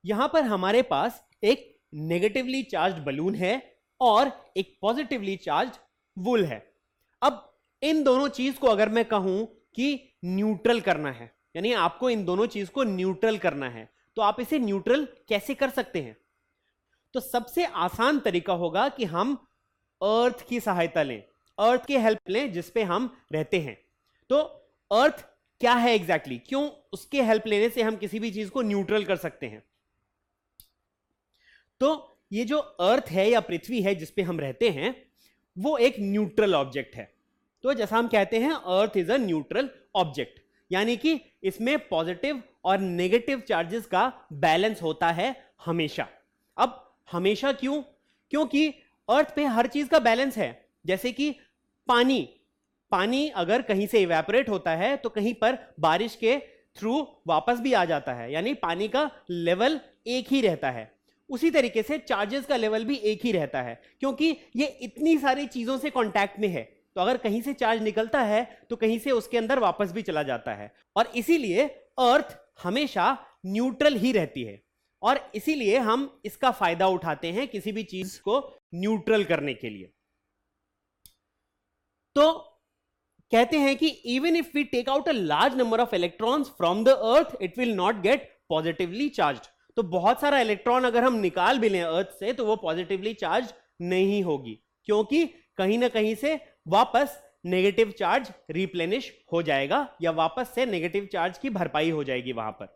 यहां पर हमारे पास एक नेगेटिवली चार्ज्ड बलून है और एक पॉजिटिवली चार्ज्ड वुल है। अब इन दोनों चीज को अगर मैं कहूं कि न्यूट्रल करना है, यानी आपको इन दोनों चीज को न्यूट्रल करना है, तो आप इसे न्यूट्रल कैसे कर सकते हैं? तो सबसे आसान तरीका होगा कि हम अर्थ की सहायता लें, अर्थ की हेल्प लें जिस पे हम रहते हैं। तो अर्थ क्या है एग्जैक्टली, क्यों उसके हेल्प लेने से हम किसी भी चीज को न्यूट्रल कर सकते हैं? तो ये जो अर्थ है या पृथ्वी है जिस पे हम रहते हैं, वो एक न्यूट्रल ऑब्जेक्ट है। तो जैसा हम कहते हैं earth is a neutral object, यानी कि इसमें पॉजिटिव और नेगेटिव चार्जेस का बैलेंस होता है हमेशा। अब हमेशा क्यों? क्योंकि अर्थ पे हर चीज का बैलेंस है। जैसे कि पानी अगर कहीं से इवेपोरेट होता है तो कहीं पर बारिश के थ्रू वापस भी आ जाता है, यानी पानी का लेवल एक ही रहता है। उसी तरीके से चार्जेस का लेवल भी एक ही रहता है, क्योंकि ये इतनी सारी चीजों से कांटेक्ट में है। तो अगर कहीं से चार्ज निकलता है तो कहीं से उसके अंदर वापस भी चला जाता है, और इसीलिए अर्थ हमेशा न्यूट्रल ही रहती है। और इसीलिए हम इसका फायदा उठाते हैं किसी भी चीज को न्यूट्रल करने के लिए। तो कहते हैं कि even if we take out a large number of electrons from the earth, it will not get positively charged. तो बहुत सारा इलेक्ट्रॉन अगर हम निकाल भी लें अर्थ से तो वो पॉजिटिवली चार्ज नहीं होगी, क्योंकि कहीं ना कहीं से वापस नेगेटिव चार्ज रिप्लेनिश हो जाएगा, या वापस से नेगेटिव चार्ज की भरपाई हो जाएगी वहां पर।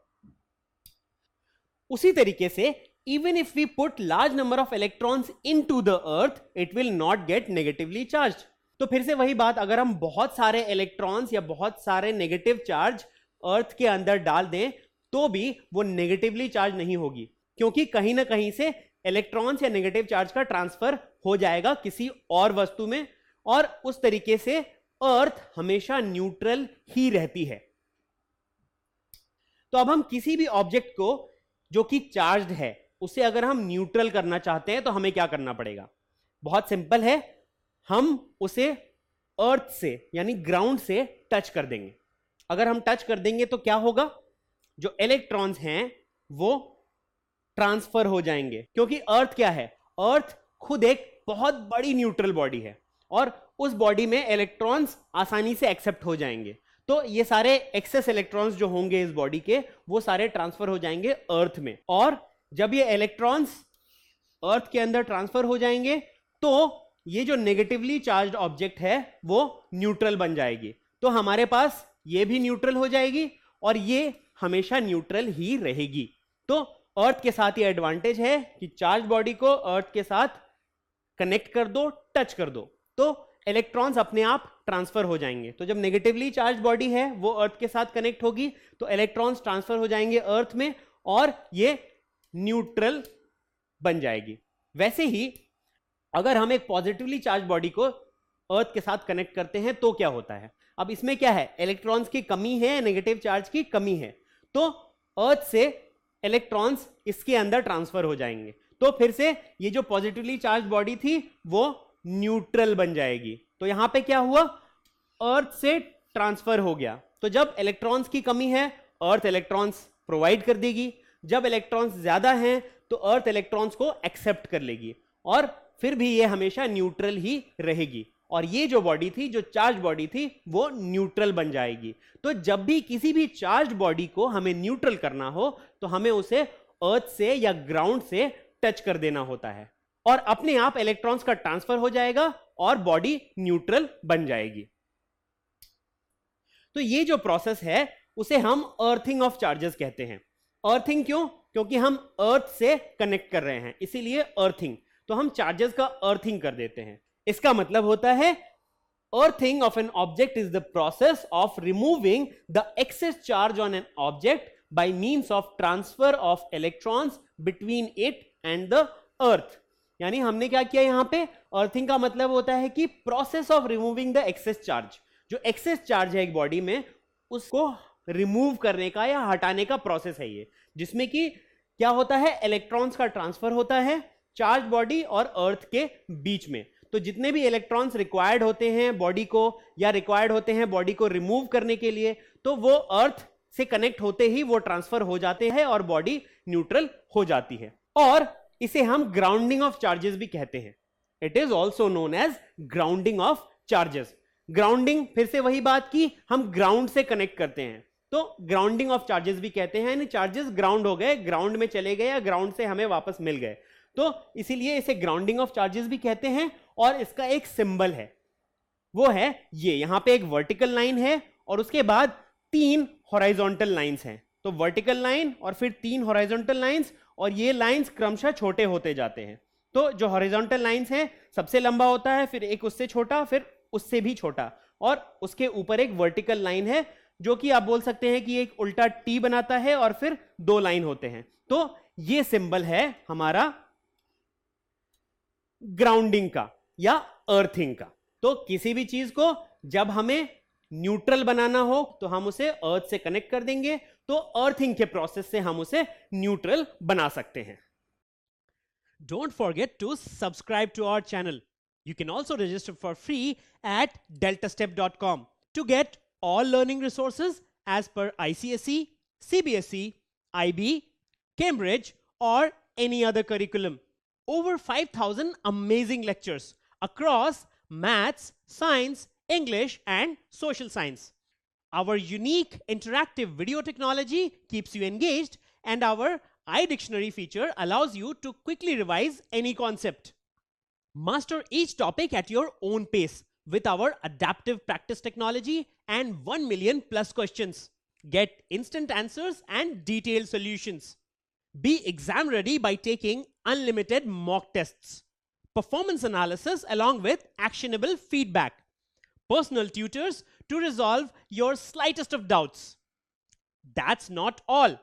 उसी तरीके से even if we put large number of electrons into the earth, it will not get negatively charged. तो फिर से वही बात, अगर हम बहुत सारे इलेक्ट्रॉन्स या बहुत सारे नेगेटिव चार्ज अर्थ के अंदर डाल दें तो भी वो नेगेटिवली चार्ज नहीं होगी, क्योंकि कहीं ना कहीं से इलेक्ट्रॉन्स या नेगेटिव चार्ज का ट्रांसफर हो जाएगा किसी और वस्तु में, और उस तरीके से अर्थ हमेशा न्यूट्रल ही रहती है। तो अब हम किसी भी ऑब्जेक्ट को जो कि चार्ज्ड है उसे अगर हम न्यूट्रल करना चाहते हैं तो हमें क्या करना पड़ेगा? बहुत सिंपल है, हम उसे अर्थ से यानी ग्राउंड से टच कर देंगे। अगर हम टच कर देंगे तो क्या होगा? जो इलेक्ट्रॉन्स हैं वो ट्रांसफर हो जाएंगे, क्योंकि अर्थ क्या है? अर्थ खुद एक बहुत बड़ी न्यूट्रल बॉडी है और उस बॉडी में इलेक्ट्रॉन्स आसानी से एक्सेप्ट हो जाएंगे। तो ये सारे एक्सेस इलेक्ट्रॉन्स जो होंगे इस बॉडी के, वो सारे ट्रांसफर हो जाएंगे अर्थ में, और जब ये इलेक्ट्रॉन्स अर्थ के अंदर ट्रांसफर हो जाएंगे तो ये जो नेगेटिवली चार्ज्ड ऑब्जेक्ट है वो न्यूट्रल बन जाएगी। तो हमारे पास ये भी न्यूट्रल हो जाएगी और ये हमेशा न्यूट्रल ही रहेगी। तो अर्थ के साथ ये एडवांटेज है कि चार्ज बॉडी को अर्थ के साथ कनेक्ट कर दो, टच कर दो, तो इलेक्ट्रॉन्स अपने आप ट्रांसफर हो जाएंगे। तो जब नेगेटिवली चार्ज बॉडी है वो अर्थ के साथ कनेक्ट होगी तो इलेक्ट्रॉन्स ट्रांसफर हो जाएंगे अर्थ में और ये न्यूट्रल बन जाएगी। वैसे ही अगर हम एक पॉजिटिवली चार्ज बॉडी को अर्थ के साथ कनेक्ट करते हैं तो क्या होता है? अब इसमें क्या है? इलेक्ट्रॉन्स की कमी है, नेगेटिव चार्ज की कमी है, तो अर्थ से इलेक्ट्रॉन्स इसके अंदर ट्रांसफर हो जाएंगे। तो फिर से ये जो पॉजिटिवली चार्ज बॉडी थी वो न्यूट्रल बन जाएगी। तो यहां पे क्या हुआ? अर्थ से ट्रांसफर हो गया। तो जब इलेक्ट्रॉन्स की कमी है अर्थ इलेक्ट्रॉन्स प्रोवाइड कर देगी, जब इलेक्ट्रॉन्स ज्यादा हैं तो अर्थ इलेक्ट्रॉन्स को एक्सेप्ट कर लेगी, और फिर भी ये हमेशा न्यूट्रल ही रहेगी। और ये जो बॉडी थी, जो चार्ज बॉडी थी, वो न्यूट्रल बन जाएगी। तो जब भी किसी भी चार्ज बॉडी को हमें न्यूट्रल करना हो तो हमें उसे अर्थ से या ग्राउंड से टच कर देना होता है, और अपने आप इलेक्ट्रॉन्स का ट्रांसफर हो जाएगा और बॉडी न्यूट्रल बन जाएगी। तो ये जो प्रोसेस है उसे हम अर्थिंग ऑफ चार्जेस कहते हैं। अर्थिंग क्यों? क्योंकि हम अर्थ से कनेक्ट कर रहे हैं, इसीलिए अर्थिंग। तो हम चार्जेस का अर्थिंग कर देते हैं। इसका मतलब होता है earthing of an object is the process of removing the excess charge on an object by means of transfer of electrons between it and the earth। यानी हमने क्या किया यहां पे? earthing का मतलब होता है कि process of removing the excess charge। जो excess charge है एक बॉडी में उसको रिमूव करने का या हटाने का प्रोसेस है ये, जिसमें कि क्या होता है? इलेक्ट्रॉन्स का ट्रांसफर होता है चार्ज बॉडी और अर्थ के बीच में। तो जितने भी इलेक्ट्रॉन्स रिक्वायर्ड होते हैं बॉडी को या रिक्वायर्ड होते हैं बॉडी को रिमूव करने के लिए, तो वो अर्थ से कनेक्ट होते ही वो ट्रांसफर हो जाते हैं और बॉडी न्यूट्रल हो जाती है। और इसे हम ग्राउंडिंग ऑफ चार्जेस भी कहते हैं। It is also known as grounding of charges. Grounding, फिर से वही बात की, हम ग्राउंड से कनेक्ट करते हैं तो ग्राउंडिंग ऑफ चार्जेस भी कहते हैं। यानी चार्जेस ग्राउंड हो गए, ग्राउंड में चले गए या ग्राउंड से हमें वापस मिल गए, तो इसीलिए इसे ग्राउंडिंग ऑफ चार्जेस भी कहते हैं। और इसका एक सिंबल है, वो है ये। यहां पे एक वर्टिकल लाइन है और उसके बाद 3 हॉराइजॉन्टल लाइंस हैं। तो वर्टिकल लाइन और फिर 3 हॉराइजॉन्टल लाइंस, और ये लाइंस क्रमशः छोटे होते जाते हैं। तो जो हॉरिजॉन्टल लाइंस हैं सबसे लंबा होता है, फिर एक उससे छोटा, फिर उससे भी छोटा, और उसके ऊपर एक वर्टिकल लाइन है जो कि आप बोल सकते हैं कि एक उल्टा टी बनाता है, और फिर 2 लाइन होते हैं। तो ये सिंबल है हमारा ग्राउंडिंग का या अर्थिंग का। तो किसी भी चीज को जब हमें न्यूट्रल बनाना हो तो हम उसे अर्थ से कनेक्ट कर देंगे, तो अर्थिंग के प्रोसेस से हम उसे न्यूट्रल बना सकते हैं। Don't forget to subscribe to our channel. You can also register for free at deltastep.com to get all learning resources as per ICSE, CBSE, IB, Cambridge, or any other curriculum. Over 5,000 amazing lectures across maths, science, English, and social science. Our unique interactive video technology keeps you engaged, and our iDictionary feature allows you to quickly revise any concept. Master each topic at your own pace with our adaptive practice technology and 1 million plus questions. Get instant answers and detailed solutions. Be exam ready by taking unlimited mock tests, performance analysis along with actionable feedback, personal tutors to resolve your slightest of doubts. That's not all.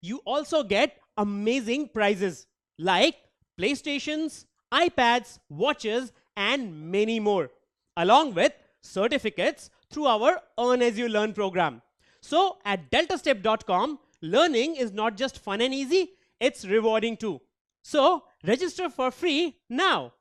You also get amazing prizes like PlayStations, iPads, watches, and many more, along with certificates through our Earn As You Learn program. So at deltastep.com, learning is not just fun and easy, it's rewarding too. So register for free now.